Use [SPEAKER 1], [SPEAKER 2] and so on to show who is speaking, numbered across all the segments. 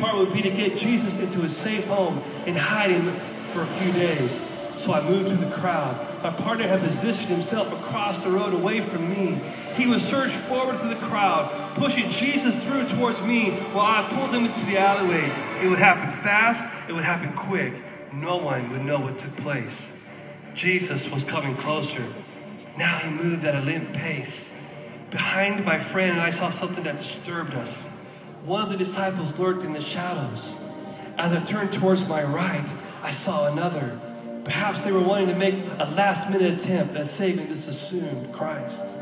[SPEAKER 1] part would be to get Jesus into a safe home and hide him for a few days. So I moved through the crowd. My partner had positioned himself across the road away from me. He would surge forward through the crowd, pushing Jesus through towards me while I pulled him into the alleyway. It would happen fast. It would happen quick. No one would know what took place. Jesus was coming closer. Now he moved at a limp pace. Behind my friend and I saw something that disturbed us. One of the disciples lurked in the shadows. As I turned towards my right, I saw another. Perhaps they were wanting to make a last-minute attempt at saving this assumed Christ.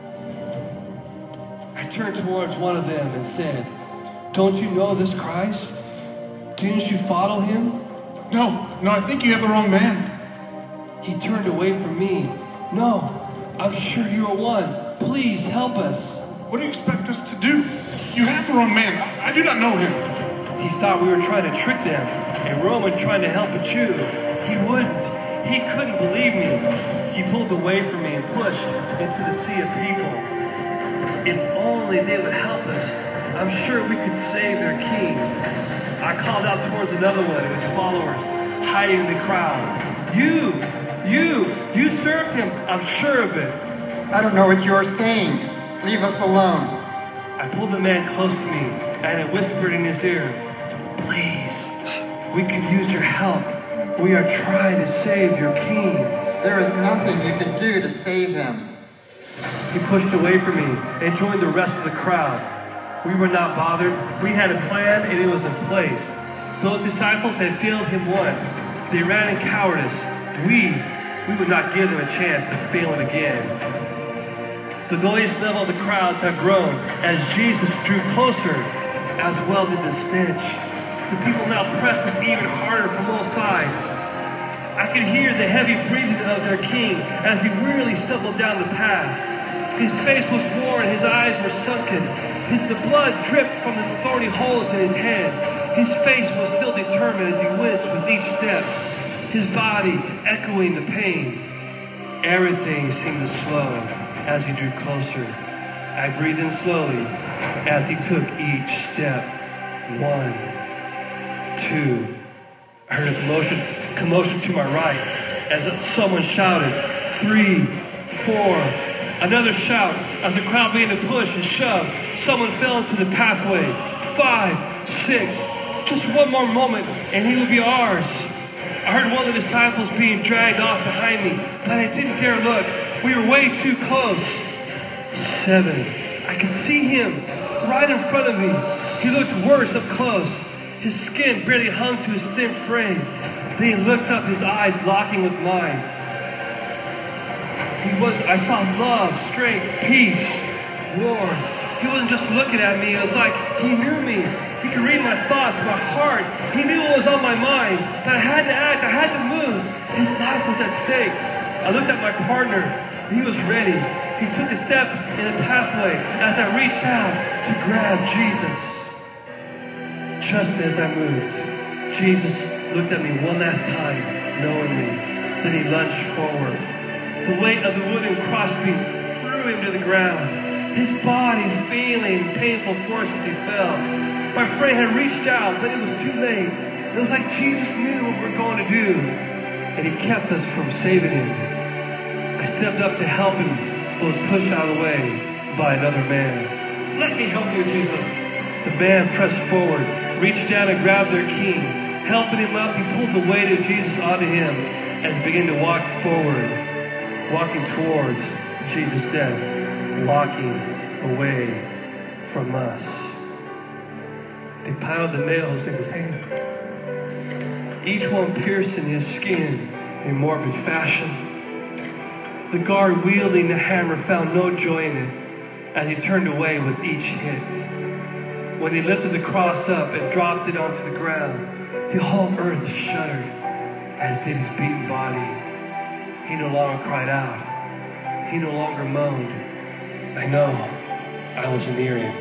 [SPEAKER 1] I turned towards one of them and said, "Don't you know this Christ? Didn't you follow him?"
[SPEAKER 2] No, I think you have the wrong man.
[SPEAKER 1] He turned away from me. "No, I'm sure you are one. Please help us."
[SPEAKER 2] What do you expect us to do? You have the wrong man. I do not know him.
[SPEAKER 1] He thought we were trying to trick them, a Roman trying to help a Jew. He wouldn't. He couldn't believe me. He pulled away from me and pushed into the sea of people. If only they would help us, I'm sure we could save their king. I called out towards another one of his followers, hiding in the crowd. You served him, I'm sure of it.
[SPEAKER 3] I don't know what you're saying. Leave us alone.
[SPEAKER 1] I pulled the man close to me and I whispered in his ear, "Please, we could use your help. We are trying to save your king."
[SPEAKER 3] There is nothing you can do to save him.
[SPEAKER 1] He pushed away from me and joined the rest of the crowd. We were not bothered. We had a plan and it was in place. Those disciples had failed him once. They ran in cowardice. We would not give them a chance to fail him again. The noise level of the crowds had grown as Jesus drew closer, as well did the stench. The people now pressed us even harder from all sides. I could hear the heavy breathing of their king as he wearily stumbled down the path. His face was worn, his eyes were sunken. The blood dripped from the thorny holes in his head. His face was still determined as he winced with each step, his body echoing the pain. Everything seemed to slow as he drew closer. I breathed in slowly as he took each step. 1, 2. I heard a commotion to my right as someone shouted. 3, 4. Another shout as the crowd began to push and shove. Someone fell into the pathway. 5, 6. Just one more moment and he would be ours. I heard one of the disciples being dragged off behind me, but I didn't dare look. We were way too close. 7. I could see him right in front of me. He looked worse up close. His skin barely hung to his thin frame. Then he looked up, his eyes locking with mine. I saw love, strength, peace, war. He wasn't just looking at me, it was like he knew me. He could read my thoughts, my heart. He knew what was on my mind. But I had to act, I had to move. His life was at stake. I looked at my partner. He was ready. He took a step in the pathway as I reached out to grab Jesus. Just as I moved, Jesus looked at me one last time, knowingly. Then he lunged forward. The weight of the wooden crossbeam threw him to the ground. His body failing painful force as he fell. My friend had reached out, but it was too late. It was like Jesus knew what we were going to do, and he kept us from saving him. I stepped up to help him, but was pushed out of the way by another man.
[SPEAKER 4] "Let me help you, Jesus."
[SPEAKER 1] The man pressed forward, reached down and grabbed their king. Helping him up, he pulled the weight of Jesus onto him as he began to walk forward, walking towards Jesus' death, walking away from us. They piled the nails in his hand, each one piercing his skin in morbid fashion. The guard wielding the hammer found no joy in it as he turned away with each hit. When he lifted the cross up and dropped it onto the ground, the whole earth shuddered, as did his beaten body. He no longer cried out. He no longer moaned. I know I was near him.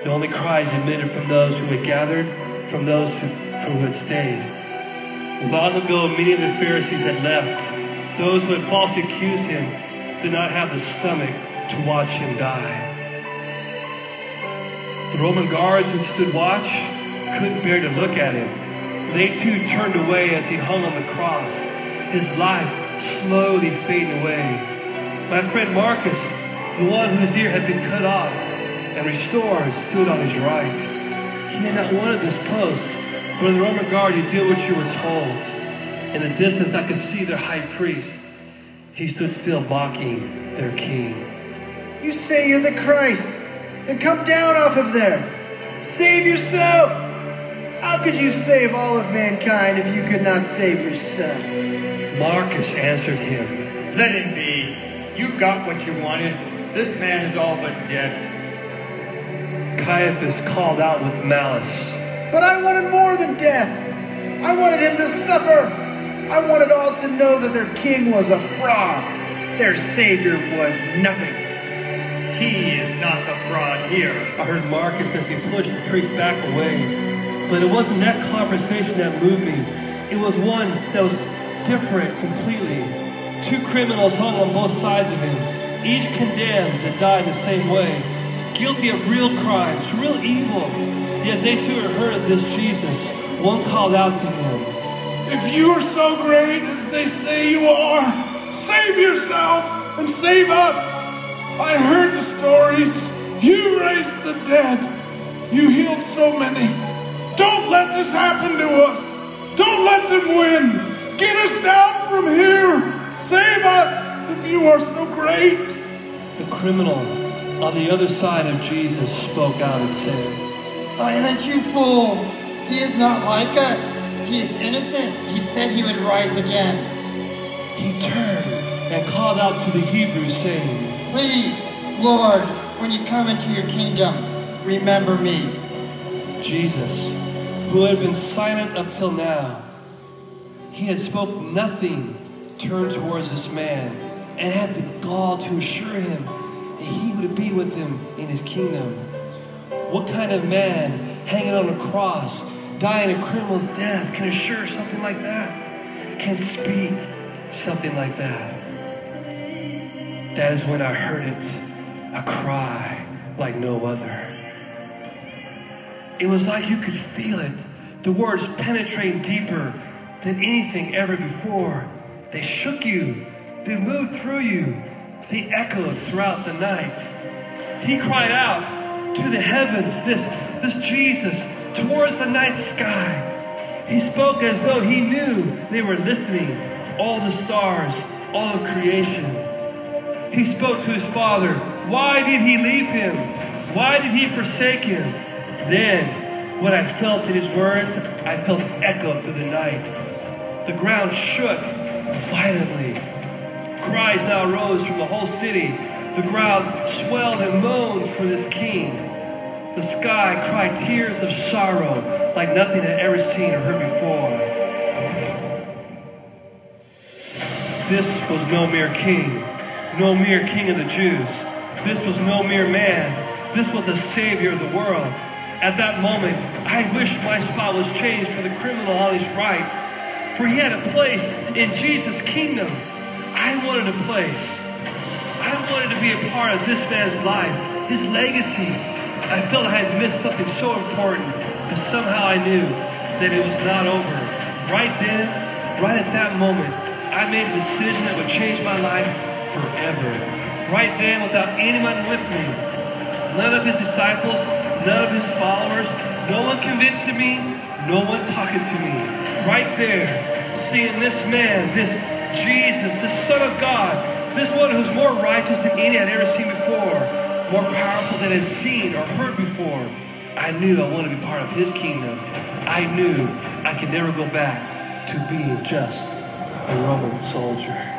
[SPEAKER 1] The only cries emitted from those who had gathered, from those who had stayed. Long ago, many of the Pharisees had left. Those who had falsely accused him did not have the stomach to watch him die. The Roman guards who stood watch couldn't bear to look at him. They too turned away as he hung on the cross, his life slowly fading away. My friend Marcus, the one whose ear had been cut off and restored, stood on his right. He had not wanted this post, but in the Roman guard you did what you were told. In the distance I could see their high priest. He stood still mocking their king.
[SPEAKER 4] You say you're the Christ, then come down off of there. Save yourself! How could you save all of mankind if you could not save yourself?
[SPEAKER 1] Marcus answered him.
[SPEAKER 5] Let him be. You got what you wanted. This man is all but dead.
[SPEAKER 1] Caiaphas called out with malice.
[SPEAKER 4] But I wanted more than death. I wanted him to suffer. I wanted all to know that their king was a fraud. Their savior was nothing.
[SPEAKER 5] He is not the fraud here.
[SPEAKER 1] I heard Marcus as he pushed the priest back away. But it wasn't that conversation that moved me. It was one that was different completely. Two criminals hung on both sides of him, each condemned to die the same way, guilty of real crimes, real evil. Yet they too had heard of this Jesus. One called out to him,
[SPEAKER 2] If you are so great as they say you are, save yourself and save us. I heard the stories. You raised the dead. You healed so many. Don't let this happen to us. Don't let them win. Get us down from here. Save us if you are so great.
[SPEAKER 1] The criminal on the other side of Jesus spoke out and said,
[SPEAKER 3] Silence, you fool! He is not like us. He is innocent. He said he would rise again.
[SPEAKER 1] He turned and called out to the Hebrews, saying,
[SPEAKER 3] Please, Lord, when you come into your kingdom, remember me.
[SPEAKER 1] Jesus, who had been silent up till now, he had spoke nothing, turned towards this man and had the gall to assure him that he would be with him in his kingdom. What kind of man hanging on a cross, dying a criminal's death, can assure something like that? Can speak something like that? That is when I heard it, a cry like no other. It was like you could feel it, the words penetrating deeper than anything ever before. They shook you, they moved through you, they echoed throughout the night. He cried out to the heavens, this Jesus, towards the night sky. He spoke as though he knew they were listening, all the stars, all of creation. He spoke to his Father. Why did he leave him? Why did he forsake him? Then, when I felt in his words, I felt echo through the night. The ground shook violently. Cries now rose from the whole city. The ground swelled and moaned for this king. The sky cried tears of sorrow like nothing had ever seen or heard before. This was no mere king. No mere king of the Jews. This was no mere man. This was the Savior of the world. At that moment, I wished my spot was changed for the criminal on his right, for he had a place in Jesus' kingdom. I wanted a place. I wanted to be a part of this man's life, his legacy. I felt I had missed something so important, but somehow I knew that it was not over. Right then, right at that moment, I made a decision that would change my life forever. Right then, without anyone with me, none of his disciples, none of his followers, no one convincing me, no one talking to me. Right there, seeing this man, this Jesus, the Son of God, this one who's more righteous than any I'd ever seen before, more powerful than I'd seen or heard before. I knew I wanted to be part of his kingdom. I knew I could never go back to being just a Roman soldier.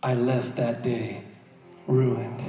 [SPEAKER 1] I left that day ruined.